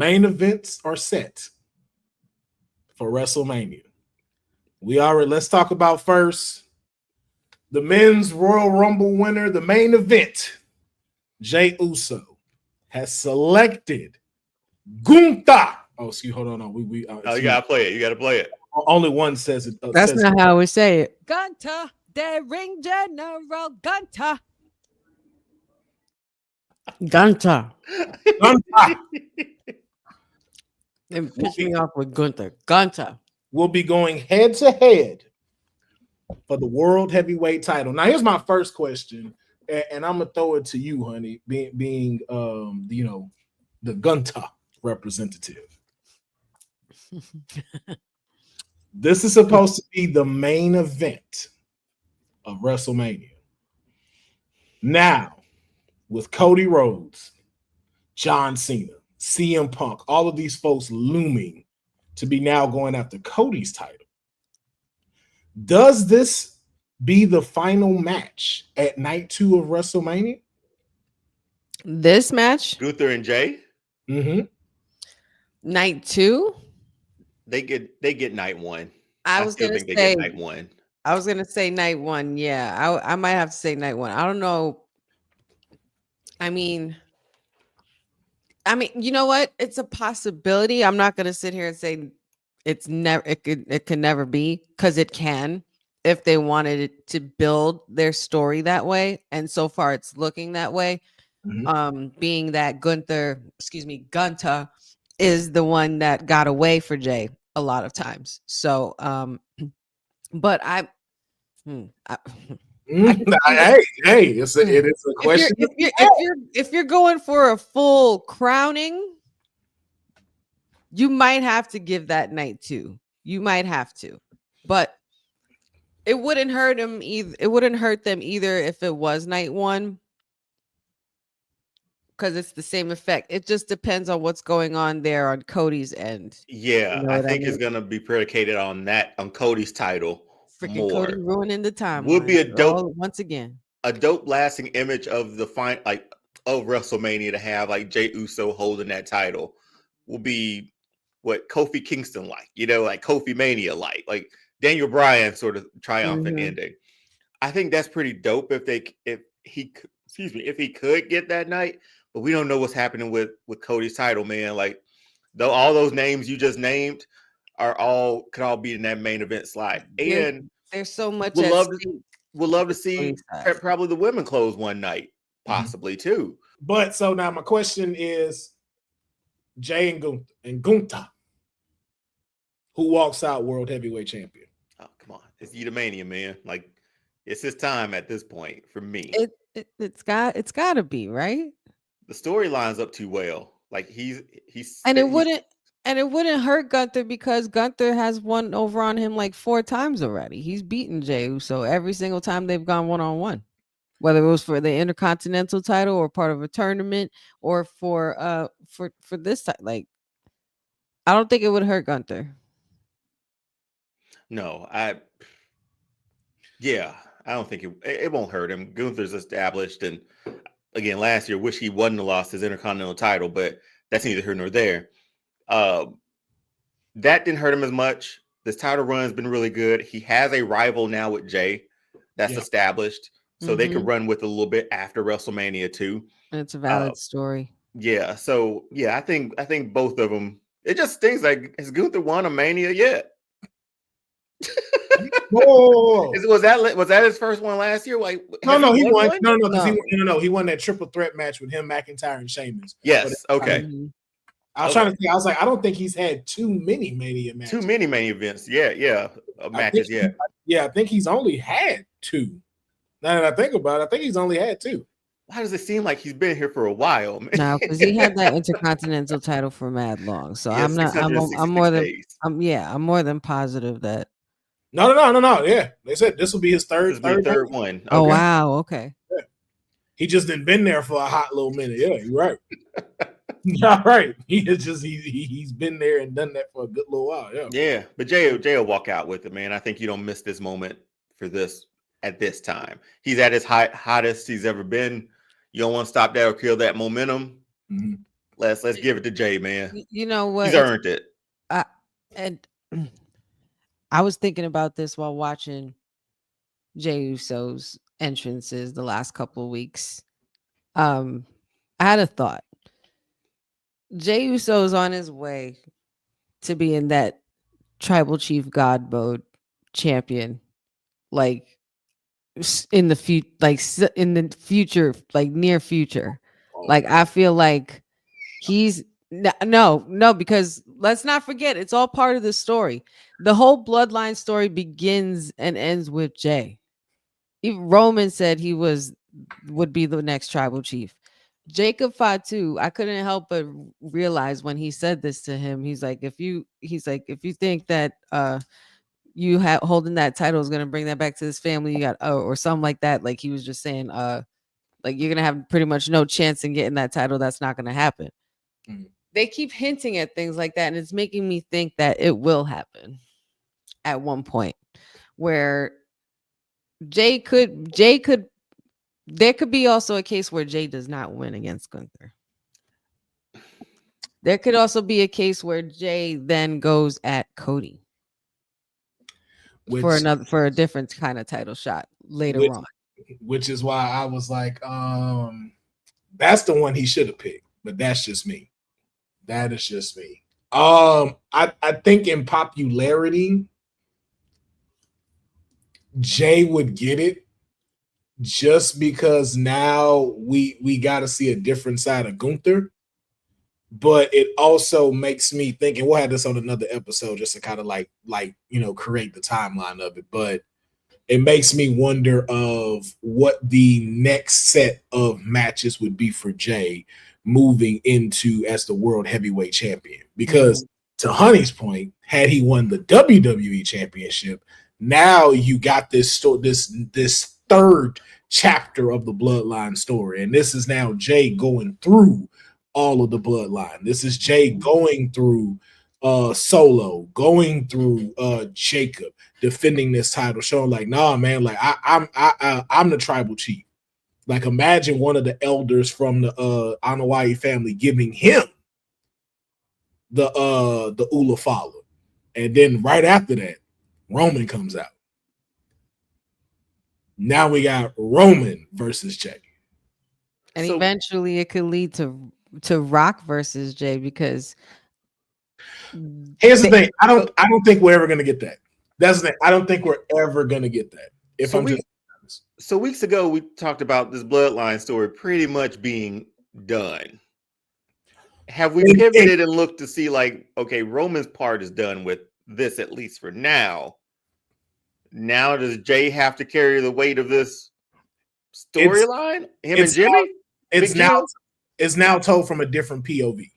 main events are set for WrestleMania. Let's talk about first the men's Royal Rumble winner, the main event. Jey Uso has selected Gunther. Oh, excuse. Hold on. No, you gotta play it. You gotta play it. Only one says it. That's says not it. how we say it. Gunther, the ring general, Gunther. Gunther. Gunther And piss me off with Gunther. Gunther will be going head to head for the world heavyweight title. Now, here's my first question, and I'm gonna throw it to you, honey, being the Gunther representative. This is supposed to be the main event of WrestleMania. Now, with Cody Rhodes, John Cena, CM Punk, all of these folks looming to be now going after Cody's title. Does this be the final match at night 2 of WrestleMania? This match? Gunther and Jay? Mm-hmm. Night 2? They get night 1. I was gonna say they get night 1. I was gonna say night 1. Yeah, I might have to say night 1. I don't know. I mean, you know what? It's a possibility. I'm not gonna sit here and say it's never. It can never be, because it can if they wanted it to build their story that way. And so far, it's looking that way. Mm-hmm. Being that Gunther is the one that got away for Jay a lot of times. So, but hey, it is a question. If you're going for a full crowning, you might have to give that night 2. You might have to, but it wouldn't hurt him either. It wouldn't hurt them either if it was night 1, because it's the same effect. It just depends on what's going on there on Cody's end. Yeah, I think it's gonna be predicated on Cody's title. Freaking more. Cody ruining the time. Would be a dope once again. A dope lasting image of of WrestleMania to have like Jey Uso holding that title will be what Kofi Kingston like Kofi Mania like Daniel Bryan sort of triumphant ending. I think that's pretty dope if he could get that night, but we don't know what's happening with Cody's title, man. Like all those names you just named could all be in that main event slide. And there's so much. We'll love to see probably the women close one night, possibly too. But so now my question is, Jay and Gunther, who walks out world heavyweight champion? Oh, come on. It's Eudomania, man. Like, it's his time at this point for me. It's got to be, right? The story lines up too well. Like he's it wouldn't hurt Gunther, because Gunther has won over on him like 4 times already. He's beaten Jey Uso every single time they've gone one-on-one, whether it was for the Intercontinental title or part of a tournament or for this time. Like, I don't think it would hurt Gunther. No, I don't think it won't hurt him. Gunther's established, and again, last year, wish he wouldn't have lost his Intercontinental title, but that's neither here nor there. That didn't hurt him as much. This title run has been really good. He has a rival now with Jay that's established, so they could run with a little bit after WrestleMania too. It's a valid story. Yeah. So I think both of them. It just stings. Like, has Gunther won a Mania yet? Was that his first one last year? Like, no, he won. No, he won that triple threat match with him, McIntyre, and Sheamus. Yes. Okay. I was trying to think. I was like, I don't think he's had too many Mania matches. Too many Mania events. Yeah. Matches. I think he's only had 2. Now that I think about it, I think he's only had 2. Why does it seem like he's been here for a while, man? No, because he had that Intercontinental title for mad long. So I'm more than positive that. No. Yeah, they said this will be his third one. Okay. Oh wow, okay. Yeah. He just didn't been there for a hot little minute. Yeah, you're right. All right. He's been there and done that for a good little while. Yeah. But Jay will walk out with it, man. I think you don't miss this moment for this at this time. He's at his hottest he's ever been. You don't want to stop that or kill that momentum. Mm-hmm. Let's give it to Jay, man. You know what? He's earned it. And I was thinking about this while watching Jey Uso's entrances the last couple of weeks. I had a thought. Jey Uso is on his way to being that tribal chief god mode champion, like in the future, in the future, like near future. Like I feel like he's no, because let's not forget, it's all part of the story. The whole bloodline story begins and ends with Jay. Even Roman said he would be the next tribal chief. Jacob Fatu, I couldn't help but realize when he said this to him, he's like, if you think that you holding that title is gonna bring that back to this family, you got or something like that. Like he was just saying, like you're gonna have pretty much no chance in getting that title. That's not gonna happen. They keep hinting at things like that, and it's making me think that it will happen at one point where Jay could there could be also a case where Jay does not win against Gunther. There could also be a case where Jay then goes at Cody for a different kind of title shot later on. Which is why I was like, that's the one he should have picked, but that's just me. That is just me. I think in popularity, Jay would get it just because now we got to see a different side of Gunther. But it also makes me think, and we'll have this on another episode just to kind of like create the timeline of it. But it makes me wonder of what the next set of matches would be for Jay moving into as the world heavyweight champion. Because to Honey's point, had he won the WWE championship, now you got this third chapter of the bloodline story. And this is now Jay going through all of the bloodline. This is Jay going through Solo, going through Jacob, defending this title, showing like, nah, man, like I'm the tribal chief. Like imagine one of the elders from the Anoa'i family giving him the Ula Fala. And then right after that, Roman comes out. Now we got Roman versus Jay. And eventually it could lead to Rock versus Jay, because here's the thing. I don't think we're ever gonna get that. That's the thing. I don't think we're ever gonna get that. So weeks ago we talked about this bloodline story pretty much being done. Have we pivoted and looked to see like, okay, Roman's part is done with this, at least for now. Now does Jay have to carry the weight of this storyline? Him and Jimmy? It's now told from a different POV.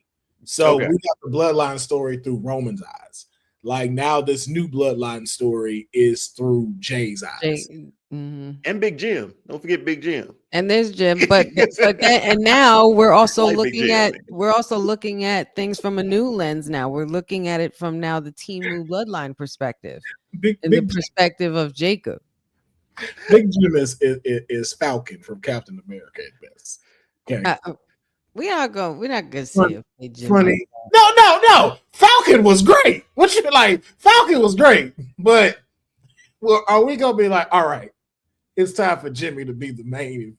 So we got the bloodline story through Roman's eyes. Like now this new bloodline story is through Jay's eyes. And Big Jim. Don't forget Big Jim. And there's Jim, and now we're also looking at things from a new lens. Now we're looking at it from now the Timu bloodline perspective, the perspective of Jacob. Big Jim is Falcon from Captain America at best. Okay. We're not gonna see it. Funny. No. Falcon was great. What you like? Falcon was great, but are we gonna be like, all right, it's time for Jimmy to be the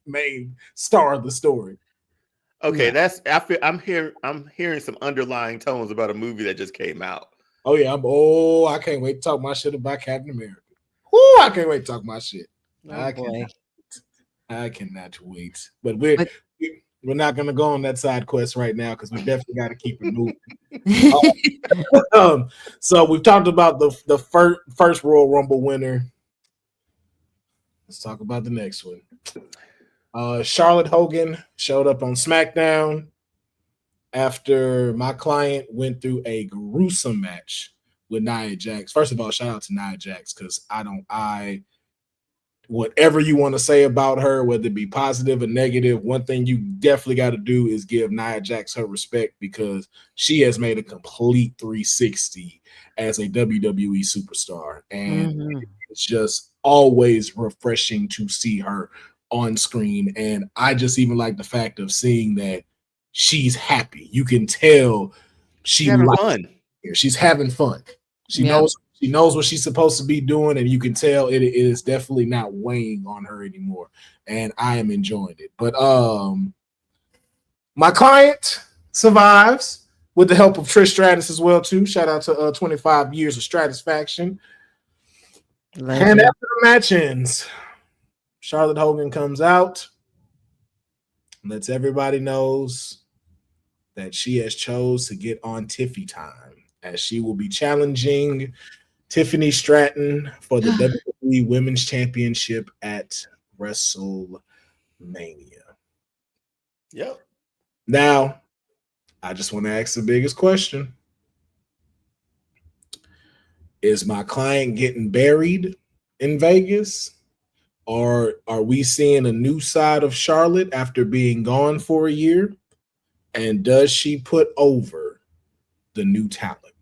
main star of the story? Okay, I'm hearing some underlying tones about a movie that just came out. Oh yeah, I can't wait to talk my shit about Captain America. I can't wait to talk my shit. I cannot wait. But we're not going to go on that side quest right now because we definitely got to keep it moving. So we've talked about the first Royal Rumble winner. Let's talk about the next one. Charlotte Hogan showed up on SmackDown after my client went through a gruesome match with Nia Jax. First of all, shout out to Nia Jax because whatever you want to say about her, whether it be positive or negative, one thing you definitely got to do is give Nia Jax her respect because she has made a complete 360 as a WWE superstar. And it's just always refreshing to see her on screen. And I just even like the fact of seeing that she's happy. You can tell She's she having likes fun. it. She's having fun. She Yep. knows what she's supposed to be doing, and you can tell it is definitely not weighing on her anymore. And I am enjoying it. But my client survives with the help of Trish Stratus as well too. Shout out to 25 years of Stratisfaction. Legend. And after the match ends, Charlotte Hogan comes out, lets everybody knows that she has chose to get on Tiffy time, as she will be challenging Tiffany Stratton for the WWE Women's Championship at WrestleMania. Yep. Now, I just want to ask the biggest question. Is my client getting buried in Vegas? Or are we seeing a new side of Charlotte after being gone for a year? And does she put over the new talent?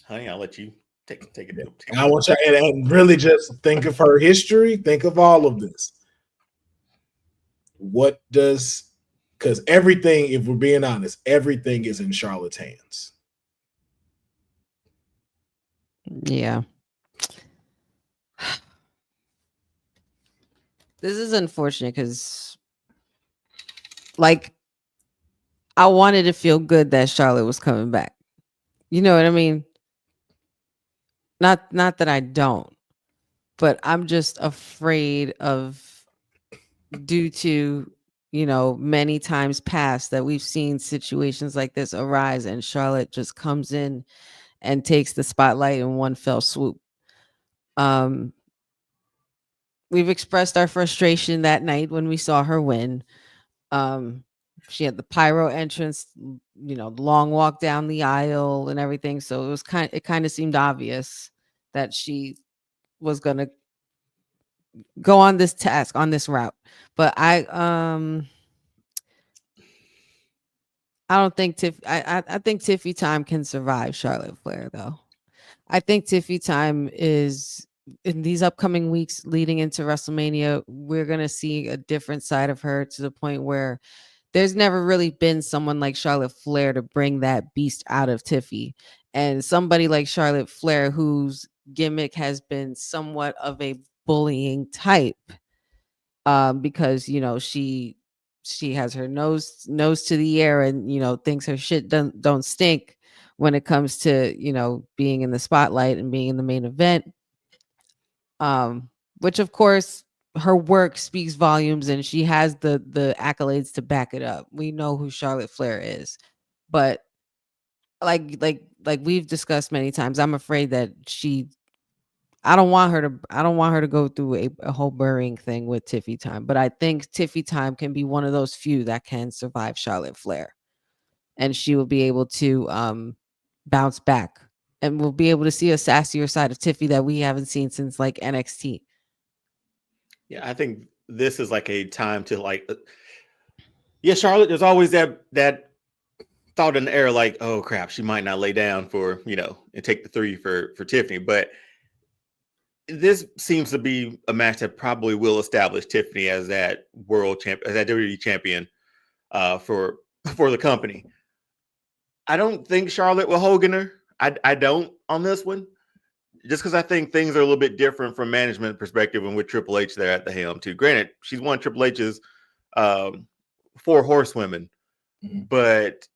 Honey, I'll let you take it. And I want you and really just think of her history. Think of all of this. What does, because everything, if we're being honest, everything is in Charlotte's hands. Yeah. This is unfortunate because, like, I wanted to feel good that Charlotte was coming back. You know what I mean? Not that I don't, but I'm just afraid of, due to, many times past that we've seen situations like this arise, and Charlotte just comes in and takes the spotlight in one fell swoop. We've expressed our frustration that night when we saw her win. She had the pyro entrance, the long walk down the aisle and everything. So it kind of seemed obvious that she was going to go on this task, on this route. But I don't think I think Tiffy time can survive Charlotte Flair, though. I think Tiffy time is, in these upcoming weeks leading into WrestleMania, we're going to see a different side of her, to the point where there's never really been someone like Charlotte Flair to bring that beast out of Tiffy. And somebody like Charlotte Flair, whose gimmick has been somewhat of a bullying type, because, she has her nose to the air, and, thinks her shit don't stink when it comes to, being in the spotlight and being in the main event. Which of course her work speaks volumes, and she has the accolades to back it up. We know who Charlotte Flair is, but like we've discussed many times, I'm afraid that I don't want her to go through a whole burying thing with Tiffy time, but I think Tiffy time can be one of those few that can survive Charlotte Flair, and she will be able to bounce back, and we'll be able to see a sassier side of Tiffy that we haven't seen since like NXT. Yeah, I think this is like a time to Charlotte, there's always that thought in the air, like, oh crap, she might not lay down for, and take the 3 for Tiffany. But this seems to be a match that probably will establish Tiffany as that world champ, as that WWE champion for the company. I don't think Charlotte will Hogan her. I don't on this one, just because I think things are a little bit different from management perspective, and with Triple H there at the helm too. Granted, she's won Triple H's 4 horsewomen, but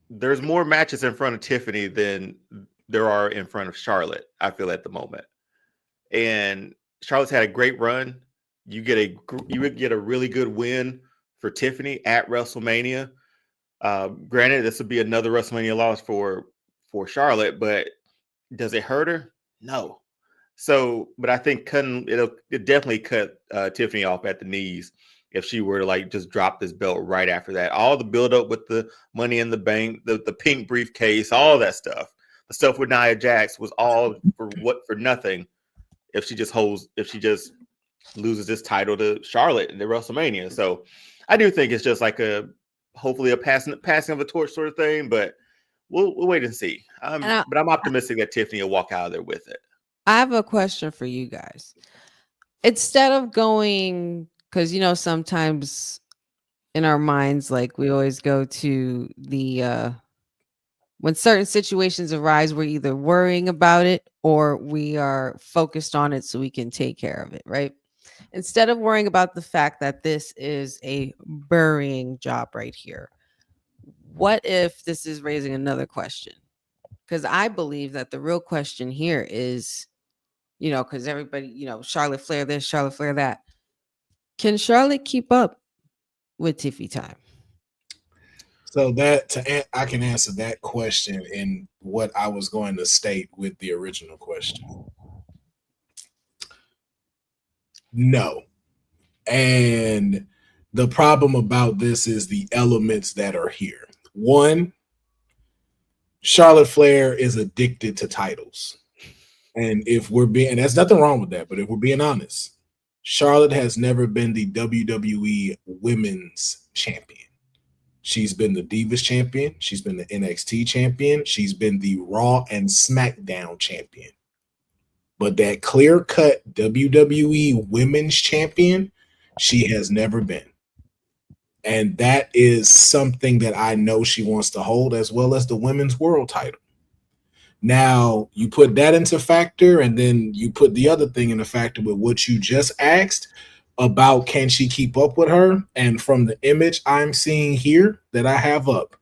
there's more matches in front of Tiffany than there are in front of Charlotte, I feel, at the moment. And Charlotte's had a great run. You get a really good win for Tiffany at WrestleMania. Granted, this would be another WrestleMania loss for Charlotte, but does it hurt her? No. So, but I think it definitely cut Tiffany off at the knees if she were to just drop this belt right after that. All the build up with the Money in the Bank, the pink briefcase, all that stuff. The stuff with Nia Jax was all for nothing if she just loses this title to Charlotte in the WrestleMania. So I do think it's just hopefully a passing of the torch sort of thing, but we'll wait and see. But I'm optimistic that Tiffany will walk out of there with it. I have a question for you guys. Instead of going, because sometimes in our minds, like we always go to the when certain situations arise, we're either worrying about it or we are focused on it so we can take care of it, right? Instead of worrying about the fact that this is a burying job right here, what if this is raising another question? Because I believe that the real question here is, because everybody, Charlotte Flair this, Charlotte Flair that. Can Charlotte keep up with Tiffy time? So I can answer that question in what I was going to state with the original question. No. And the problem about this is the elements that are here. One, Charlotte Flair is addicted to titles. And there's nothing wrong with that, but if we're being honest, Charlotte has never been the WWE Women's Champion. She's been the Divas Champion. She's been the NXT Champion. She's been the Raw and SmackDown Champion. But that clear-cut WWE Women's Champion, she has never been. And that is something that I know she wants to hold, as well as the Women's World title. Now, you put that into factor, and then you put the other thing into factor with what you just asked about can she keep up with her? And from the image I'm seeing here that I have up,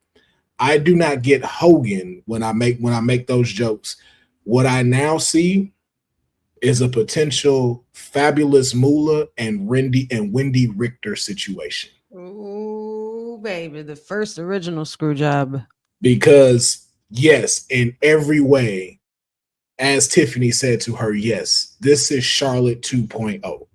I do not get Hogan when I make those jokes. What I now see is a potential Fabulous Moolah and Wendy Richter situation. Ooh, baby, the first original screw job. Because yes, in every way, as Tiffany said to her, yes, this is Charlotte 2.0.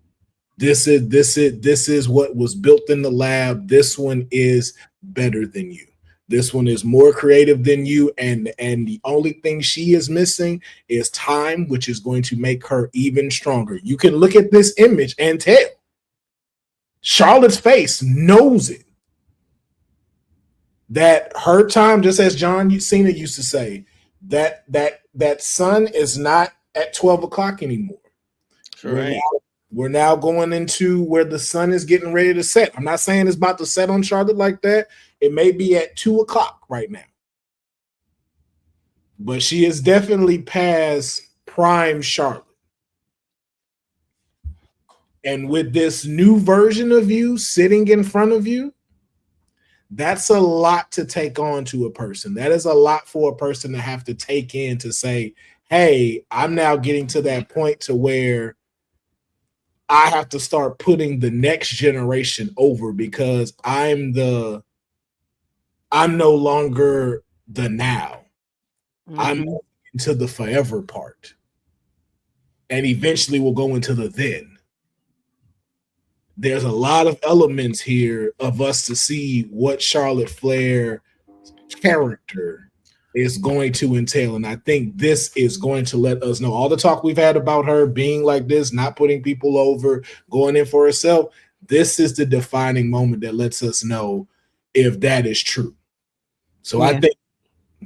This is what was built in the lab. This one is better than you. This one is more creative than you, and the only thing she is missing is time, which is going to make her even stronger. You can look at this image and tell. Charlotte's face knows it. That her time, just as John Cena used to say, that sun is not at 12 o'clock anymore. Sure. We're now going into where the sun is getting ready to set. I'm not saying it's about to set on Charlotte like that. It may be at 2 o'clock right now. But she is definitely past prime Charlotte. And with this new version of you sitting in front of you, that's a lot to take on to a person. That is a lot for a person to have to take in to say, hey, I'm now getting to that point to where I have to start putting the next generation over because I'm no longer the now. Mm-hmm. I'm into the forever part. And eventually we'll go into the then. There's a lot of elements here of us to see what Charlotte Flair's character is going to entail. And I think this is going to let us know all the talk we've had about her being like this, not putting people over, going in for herself. This is the defining moment that lets us know if that is true. So yeah. I think,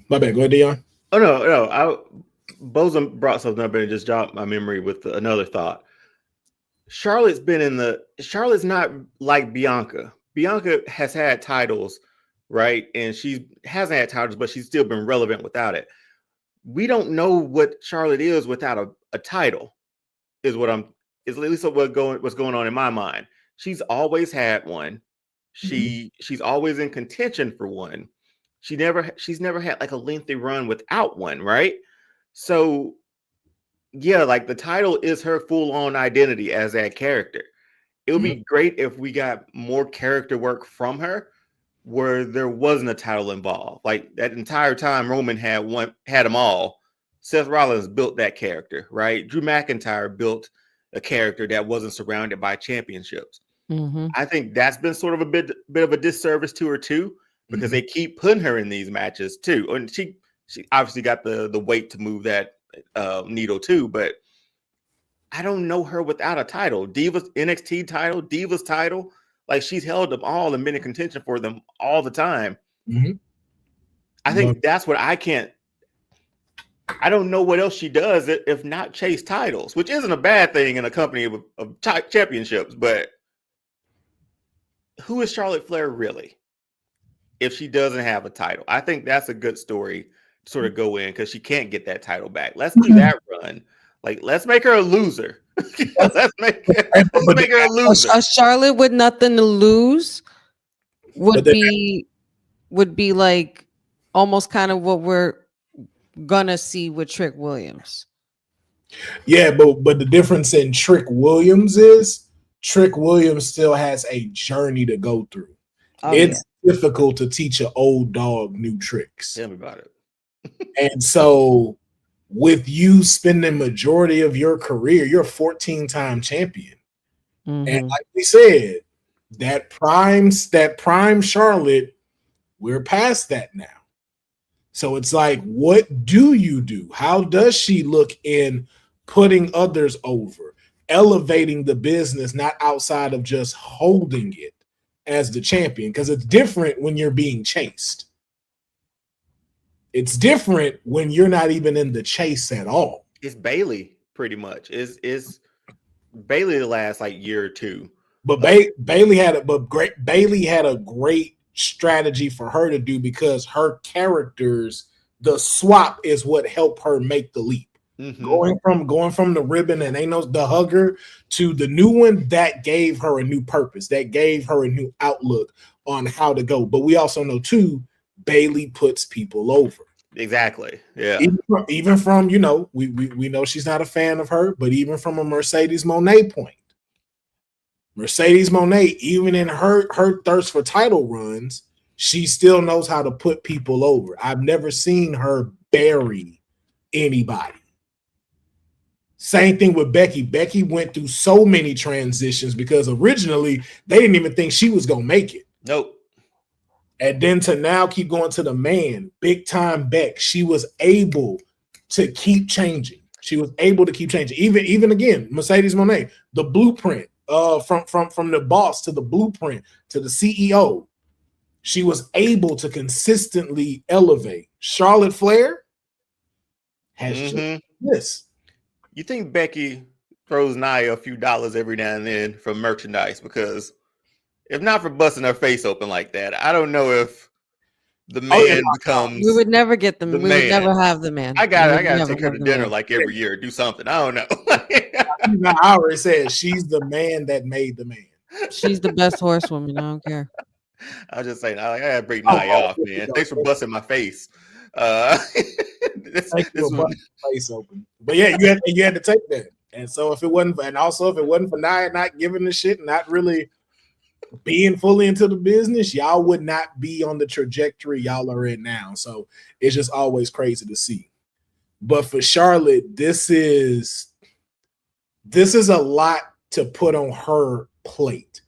my bad, go ahead, Deonne. Oh, no. Bozo brought something up and just jogged my memory with another thought. Charlotte's not like Bianca. Bianca has had titles, right? And she hasn't had titles, but she's still been relevant without it. We don't know what Charlotte is without a title, is at least what's going on in my mind. She's always had one. She's always in contention for one. She's never had like a lengthy run without one, right? So yeah, like the title is her full-on identity as that character. It would be great if we got more character work from her where there wasn't a title involved. Like that entire time Roman had them all. Seth Rollins built that character, right? Drew McIntyre built a character that wasn't surrounded by championships. Mm-hmm. I think that's been sort of a bit of a disservice to her too, because they keep putting her in these matches too. And she obviously got the weight to move that needle too, but I don't know her without a title. Divas NXT title, Divas title, like she's held them all and been in contention for them all the time. Mm-hmm. I think that's what I don't know what else she does if not chase titles, which isn't a bad thing in a company of championships, but who is Charlotte Flair really if she doesn't have a title? I think that's a good story to sort of go in because she can't get that title back. Let's do that run. Like, let's make her a loser. let's make her a loser. A Charlotte with nothing to lose would be like almost kind of what we're gonna see with Trick Williams. Yeah, but the difference in Trick Williams is Trick Williams still has a journey to go through. It's difficult to teach an old dog new tricks. Tell me about it. And so with you spending majority of your career, you're a 14-time champion. Mm-hmm. And like we said, that prime Charlotte, we're past that now. So it's like, what do you do? How does she look in putting others over, elevating the business, not outside of just holding it as the champion? Because it's different when you're being chased. It's different when you're not even in the chase at all. It's Bayley, pretty much. It's Bayley the last like year or two. But Bayley had a great strategy for her to do because her characters, the swap is what helped her make the leap. Mm-hmm. Going from the ribbon and the hugger to the new one, that gave her a new purpose. That gave her a new outlook on how to go. But we also know too, Bayley puts people over. Exactly. Yeah. Even from we know she's not a fan of her, but even from a Mercedes Moné point. Mercedes Moné, even in her thirst for title runs, she still knows how to put people over. I've never seen her bury anybody. Same thing with Becky. Becky went through so many transitions because originally they didn't even think she was going to make it. Nope. And then to now keep going to the man, big time Beck, she was able to keep changing. Even again, Mercedes Moné, the blueprint. From the boss to the blueprint to the CEO, she was able to consistently elevate. Charlotte Flair has just this. You think Becky throws Nia a few dollars every now and then from merchandise? Because if not for busting her face open like that, I don't know if the man becomes. We would never get them. We would never have the man. I gotta take her to dinner like every year, do something. I don't know. I already said she's the man that made the man. She's the best horsewoman. I don't care. I was just saying, I gotta break Nia off, man. Thanks for busting my face. This was face open. But yeah, you had to take that. And so if it wasn't for Nia not giving a shit, not really being fully into the business, y'all would not be on the trajectory y'all are in now. So it's just always crazy to see. But for Charlotte, this is a lot to put on her plate.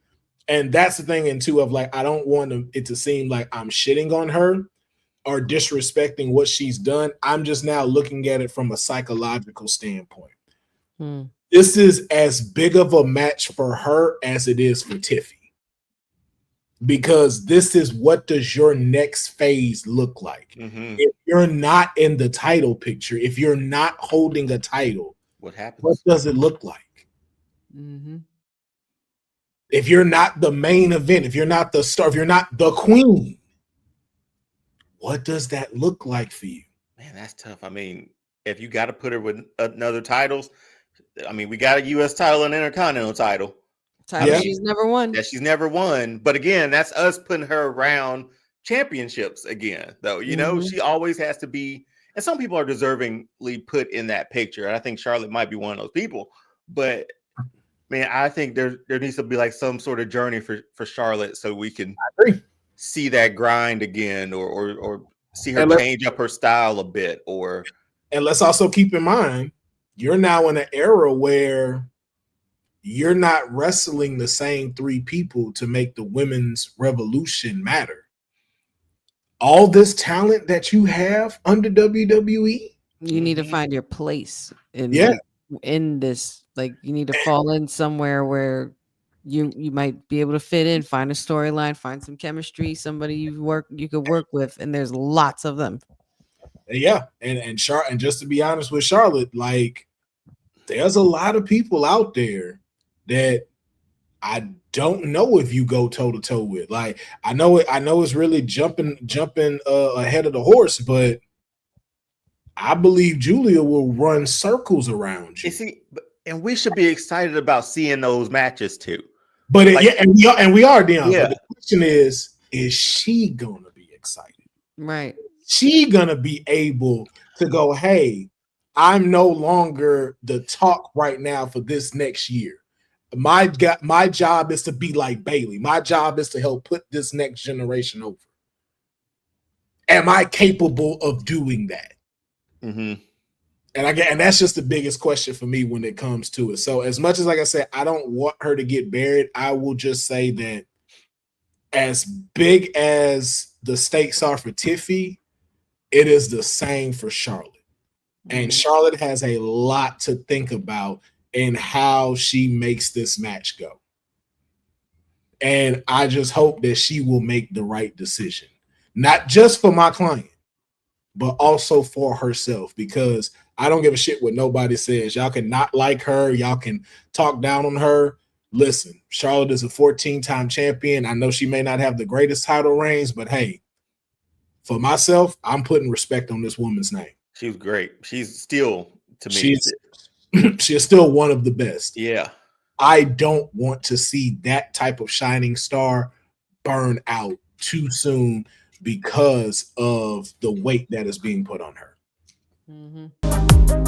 And that's the thing, and too, of like, I don't want it to seem like I'm shitting on her or disrespecting what she's done. I'm just now looking at it from a psychological standpoint. This is as big of a match for her as it is for Tiffy. Because this is, what does your next phase look like? Mm-hmm. If you're not in the title picture, if you're not holding a title, what happens? What does it look like? Mm-hmm. If you're not the main event, if you're not the star, if you're not the queen, what does that look like for you? Man, that's tough. I mean, if you got to put her with another titles, I mean, we got a U.S. title and Intercontinental title. She's never won. Yeah, she's never won. But again, that's us putting her around championships again, though. You know, she always has to be, and some people are deservingly put in that picture. And I think Charlotte might be one of those people. But man, I think there needs to be like some sort of journey for Charlotte so we can see that grind again, or see her change up her style a bit. And let's also keep in mind, you're now in an era where you're not wrestling the same three people to make the women's revolution matter. All this talent that you have under WWE, you need to find your place in this. Like, you need to fall in somewhere where you might be able to fit in, find a storyline, find some chemistry, somebody you could work with, and there's lots of them. Yeah, and just to be honest with Charlotte, like, there's a lot of people out there that I don't know if you go toe to toe with. Like, I know it's really jumping ahead of the horse, but I believe Julia will run circles around you. And we should be excited about seeing those matches too. But and we are, Deonne. Yeah. But the question is she gonna be excited? Right. She gonna be able to go, hey, I'm no longer the talk right now for this next year. My job is to be like Bailey. My job is to help put this next generation over. Am I capable of doing that? Mm-hmm. And that's just the biggest question for me when it comes to it. So as much as, like I said, I don't want her to get buried, I will just say that as big as the stakes are for Tiffy, it is the same for Charlotte. And Charlotte has a lot to think about in how she makes this match go. And I just hope that she will make the right decision, not just for my client, but also for herself, because I don't give a shit what nobody says. Y'all can not like her. Y'all can talk down on her. Listen, Charlotte is a 14-time champion. I know she may not have the greatest title reigns, but hey, for myself, I'm putting respect on this woman's name. She was great. She's still, to me, she's still one of the best. Yeah. I don't want to see that type of shining star burn out too soon because of the weight that is being put on her. Mm-hmm.